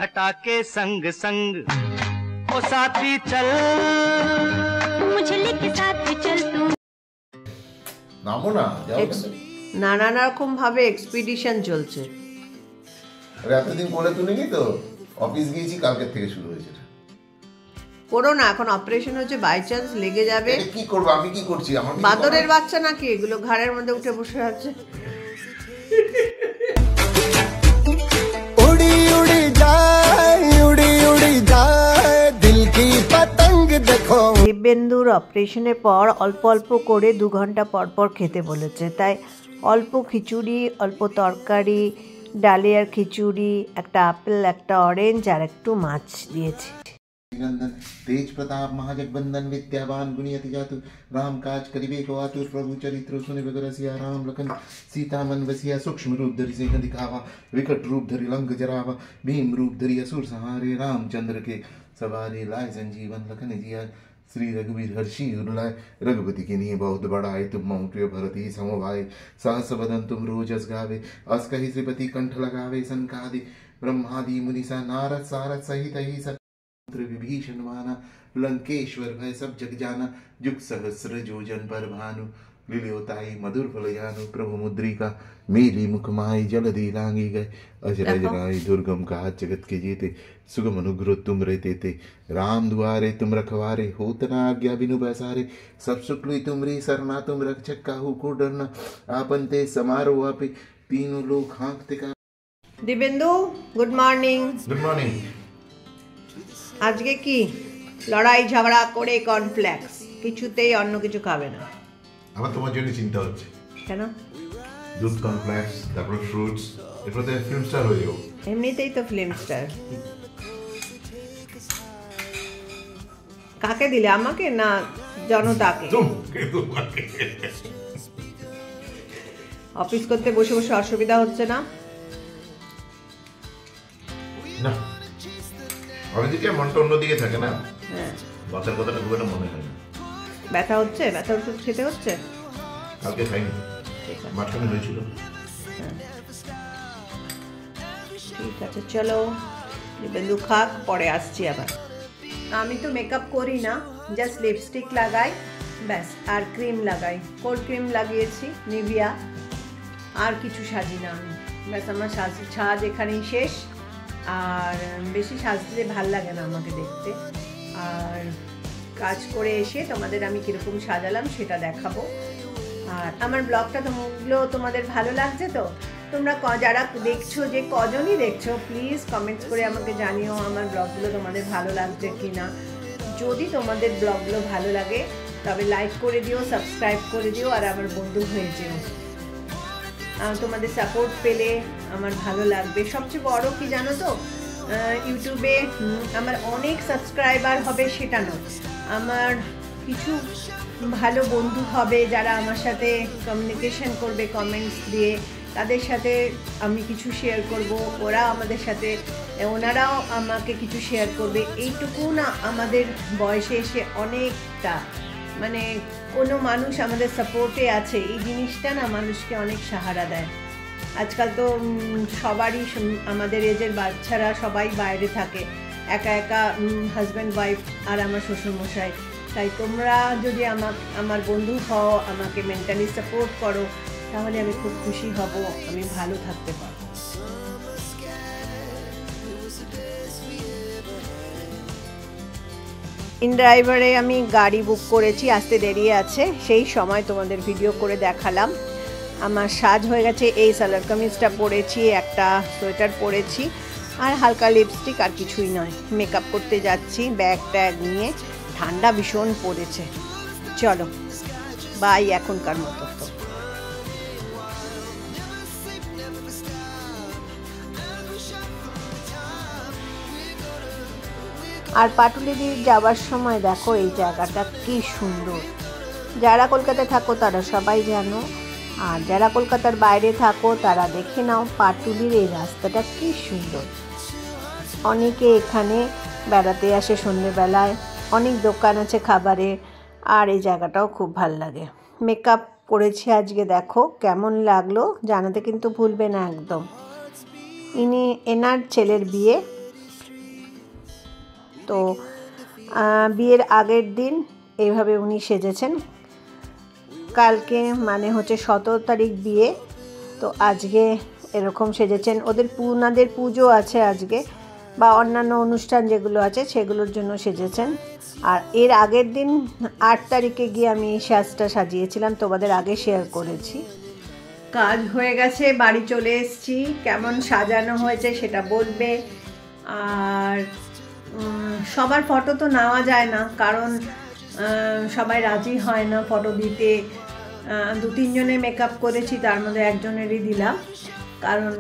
घटा के संग संग ओ साथी चल मुझे लेके साथ चल तू নামো না যাও নানান রকম ভাবে এক্সপিডিশন চলছে। আরে এতদিন বলে তুলিনি তো, অফিস গিয়েছি, কালকের থেকে শুরু হয়েছে। করো না, এখন অপারেশন হচ্ছে, বাই চান্স লেগে যাবে। কি করব, আমি কি করছি? আমার বাদরের বাচ্চা নাকি এগুলো, ঘাড়ের মধ্যে উঠে বসে আছে। उड़ी उड़ी जाए उड़ी उड़ी जाए दिल की पतंग देखो। দিব্যেন্দুর অপারেশনের পর অল্প অল্প করে 2 ঘন্টা পর পর খেতে বলেছে, তাই অল্প খিচুড়ি, অল্প তরকারি, ডালিয়ার খিচুড়ি, একটা আপেল, একটা অরেঞ্জ আর একটু মাছ দিয়েছে। तेज प्रताप महाजगबंदन विद्यावान गुणियति जातु राम काज करिबे को आतुर प्रभु चरित्र सुने बगरसिया राम लखन सीता मन वसिया सूक्ष्म रूप धरि सिंह दिखावा विकट रूप धरि लंक जरावा भीम रूप धरि असुर संहारे रामचंद्र के सवारे लाए संजीवन लखन जिया श्री रघुवीर हर्षि उर्लाय रघुपति के लिए बहुत बड़ा है तुम मौप्रिय भरती समभाए सहस बदन तुम रोजस गावे अस कहि श्रीपति कंठ लगावे संकादि ब्रह्मादि मुनिसा नारद सारद सहित ही विभीषण माना लंकेश्वर भय सब जग जाना जुग सहस्र जोजन पर भानु लील्योताई मधुर फल जानु प्रभु मुद्रिका मेरी मुख माई जलधि लांगी गए अजरज राय दुर्गम कहा जगत के जेते सुगम अनुग्रह तुम रहते थे राम दुआरे तुम रखवारे होत न आज्ञा बिनु बैसारे सब सुख लुई तुमरी सरना तुम रक्षक काहू को डरना आपन ते समारोह आपे तीनों लोग हाँकते का। Dibyendu, good morning. Good morning. আজকে কি লড়াই ঝগড়া করে কর্নফ্লেক্স, কিছুতেই অন্য কিছু খাবে না। আমার তোমার জন্য চিন্তা হচ্ছে। কেন? দুধ, কর্নফ্লেক্স, তারপর ফ্রুটস, এরপর তো ফিল্ম স্টার হয়ে যাবো। এমনিতেই তো ফিল্ম স্টার। কাকে দিলে, আমাকে না জনতাকে? অফিস করতে বসে বসে অসুবিধা হচ্ছে না? না, অনেকদিকে মনটা অন্যদিকে থাকে না। হ্যাঁ, বাচ্চার কথাটা খুব একটা মনে হয় না। ব্যথা হচ্ছে? ব্যথার ওষুধ খেতে হচ্ছে? কালকে খাইনি, ঠিক আছে, মাঝখানে হয়েছিল। ঠিক আছে, চলো দিব্যেন্দু খাক, পরে আসছি আবার। আমি তো মেকআপ করি না, জাস্ট লিপস্টিক লাগাই ব্যাস, আর ক্রিম লাগাই, কোল্ড ক্রিম লাগিয়েছি নিভিয়া, আর কিছু সাজি না আমি, ব্যাস আমার সাজ এখানেই শেষ। আর বেশি সাজলে ভাল লাগে না আমাকে দেখতে। আর কাজ করে এসে তোমাদের আমি কীরকম সাজালাম সেটা দেখাবো। আর আমার ব্লগটা তোমাদের ভালো লাগছে তো? তোমরা যারা দেখছো, যে কজনই দেখছো, প্লিজ কমেন্টস করে আমাকে জানিও আমার ব্লগগুলো তোমাদের ভালো লাগছে কি না। যদি তোমাদের ব্লগগুলো ভালো লাগে তবে লাইক করে দিও, সাবস্ক্রাইব করে দিও, আর আমার বন্ধু হয়ে যেও। তোমাদের সাপোর্ট পেলে আমার ভালো লাগবে। সবচেয়ে বড় কি জানো তো, ইউটিউবে আমার অনেক সাবস্ক্রাইবার হবে সেটা নয়, আমার কিছু ভালো বন্ধু হবে যারা আমার সাথে কমিউনিকেশন করবে কমেন্টস দিয়ে, তাদের সাথে আমি কিছু শেয়ার করব, ওনারাও আমাকে কিছু শেয়ার করবে। এইটুকু না আমাদের বয়সে এসে অনেকটা, মানে কোনো মানুষ আমাদের সাপোর্টে আছে, এই জিনিসটা না মানুষকে অনেক সাহারা দেয়। আজকাল তো সবারই, আমাদের এজের বাচ্চারা সবাই বাইরে থাকে, একা একা হাজব্যান্ড ওয়াইফ আর আমার শ্বশুরমশাই। তাই তোমরা যদি আমার বন্ধু হও, আমাকে মেন্টালি সাপোর্ট করো, তাহলে আমি খুব খুশি হব, আমি ভালো থাকতে পারবো। ইনড্রাইভারে আমি গাড়ি বুক করেছি, আসতে দেরি আছে, সেই সময় তোমাদের ভিডিও করে দেখালাম। আমার সাজ হয়ে গেছে, এই সালোয়ার কামিজটা পরেছি, একটা সোয়েটার পরেছি, আর হালকা লিপস্টিক, আর কিছুই নয়। মেকআপ করতে যাচ্ছি ব্যাগ ট্যাগ নিয়ে, ঠান্ডা ভীষণ পড়েছে। চলো বাই এখনকার মতো। আর পাটুলিদির যাওয়ার সময় দেখো এই জায়গাটা কি সুন্দর। যারা কলকাতায় থাকো তারা সবাই জানো, আর যারা কলকাতার বাইরে থাকো তারা দেখে নাও পাটুলির এই রাস্তাটা কি সুন্দর। অনেকে এখানে বেড়াতে আসে সন্ধ্যেবেলায়, অনেক দোকান আছে খাবারের, আর এই জায়গাটাও খুব ভালো লাগে। মেকআপ করেছি আজকে, দেখো কেমন লাগলো জানাতে কিন্তু ভুলবে না একদম। এনার ছেলের বিয়ে, তো বিয়ের আগের দিন এইভাবে উনি সেজেছেন। কালকে মানে হচ্ছে 17 তারিখ বিয়ে, তো আজকে এরকম সেজেছেন। ওনাদের পুজো আছে আজকে, বা অন্যান্য অনুষ্ঠান যেগুলো আছে সেগুলোর জন্য সেজেছেন। আর এর আগের দিন 8 তারিখে গিয়ে আমি সাজটা সাজিয়েছিলাম, তোমাদের আগে শেয়ার করেছি। কাজ হয়ে গেছে, বাড়ি চলে এসেছি। কেমন সাজানো হয়েছে সেটা বলবে। আর সবার ফটো তো নেওয়া যায় না, কারণ সবাই রাজি হয় না ফটো দিতে। 2-3 জনের মেকআপ করেছি, তার মধ্যে একজনেরই দিলাম, কারণ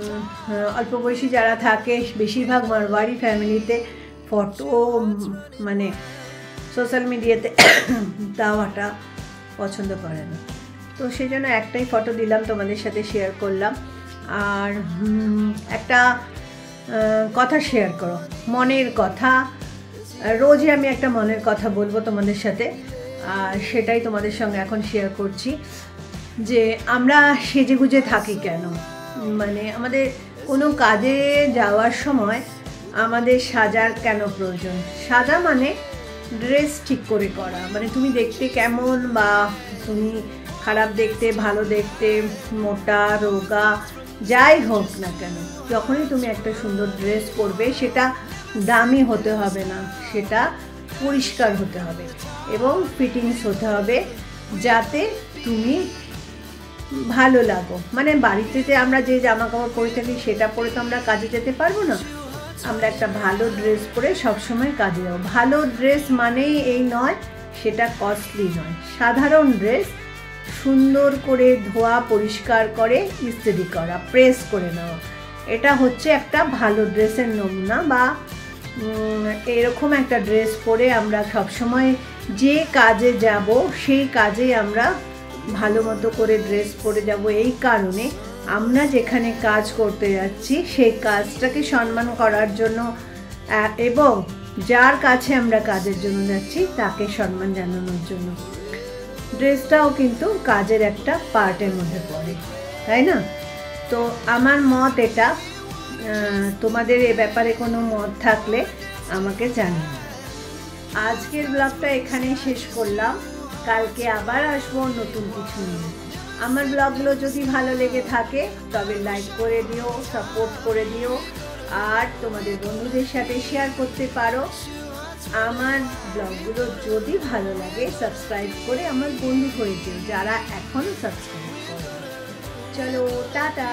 অল্প বয়সী যারা থাকে বেশিরভাগ মারওয়ারি ফ্যামিলিতে ফটো মানে সোশ্যাল মিডিয়াতে দেওয়াটা পছন্দ করে না। তো সেই জন্য একটাই ফটো দিলাম, তোমাদের সাথে শেয়ার করলাম। আর একটা কথা শেয়ার করো, মনের কথা। রোজই আমি একটা মনের কথা বলবো তোমাদের সাথে, আর সেটাই তোমাদের সঙ্গে এখন শেয়ার করছি। যে আমরা সেজেগুজে থাকি কেন, মানে আমাদের কোনো কাজে যাওয়ার সময় আমাদের সাজার কেন প্রয়োজন? সাজা মানে ড্রেস ঠিক করে করা, মানে তুমি দেখতে কেমন, বা তুমি খারাপ দেখতে, ভালো দেখতে, মোটা রোগা, যাই হোক না কেন, যখনই তুমি একটা সুন্দর ড্রেস পরবে সেটা দামি হতে হবে না, সেটা পরিষ্কার হতে হবে এবং ফিটিংস হতে হবে, যাতে তুমি ভালো লাগো। মানে বাড়িতে আমরা যে জামা কাপড় পরে থাকি সেটা পরে তো আমরা কাজে যেতে পারবো না। আমরা একটা ভালো ড্রেস পরে সবসময় কাজে যাবো। ভালো ড্রেস মানেই এই নয় সেটা কস্টলি নয়, সাধারণ ড্রেস সুন্দর করে ধোয়া, পরিষ্কার করে ইস্ত্রি করা, প্রেস করে নেওয়া, এটা হচ্ছে একটা ভালো ড্রেসের নমুনা। বা এরকম একটা ড্রেস পরে আমরা সবসময় যে কাজে যাব সেই কাজে আমরা ভালো মতো করে ড্রেস পরে যাব। এই কারণে আমরা যেখানে কাজ করতে যাচ্ছি সেই কাজটাকে সম্মান করার জন্য, এবং যার কাছে আমরা কাজের জন্য যাচ্ছি তাকে সম্মান জানানোর জন্য ড্রেসটাও কিন্তু কাজের একটা পার্টের মধ্যে পড়ে, তাই না? তো আমার মত এটা। তোমাদের এ ব্যাপারে কোনো মত থাকলে আমাকে জানিও। আজকের ব্লগটা এখানেই শেষ করলাম, কালকে আবার আসবো নতুন কিছু নিয়ে। আমার ব্লগগুলো যদি ভালো লেগে থাকে তবে লাইক করে দিও, সাপোর্ট করে দিও, আর তোমাদের বন্ধুদের সাথে শেয়ার করতে পারো। আমার ব্লগগুলো যদি ভালো লাগে সাবস্ক্রাইব করে আমার বন্ধু হয়ে দিও যারা এখনও সাবস্ক্রাইব করো। চলো টাটা।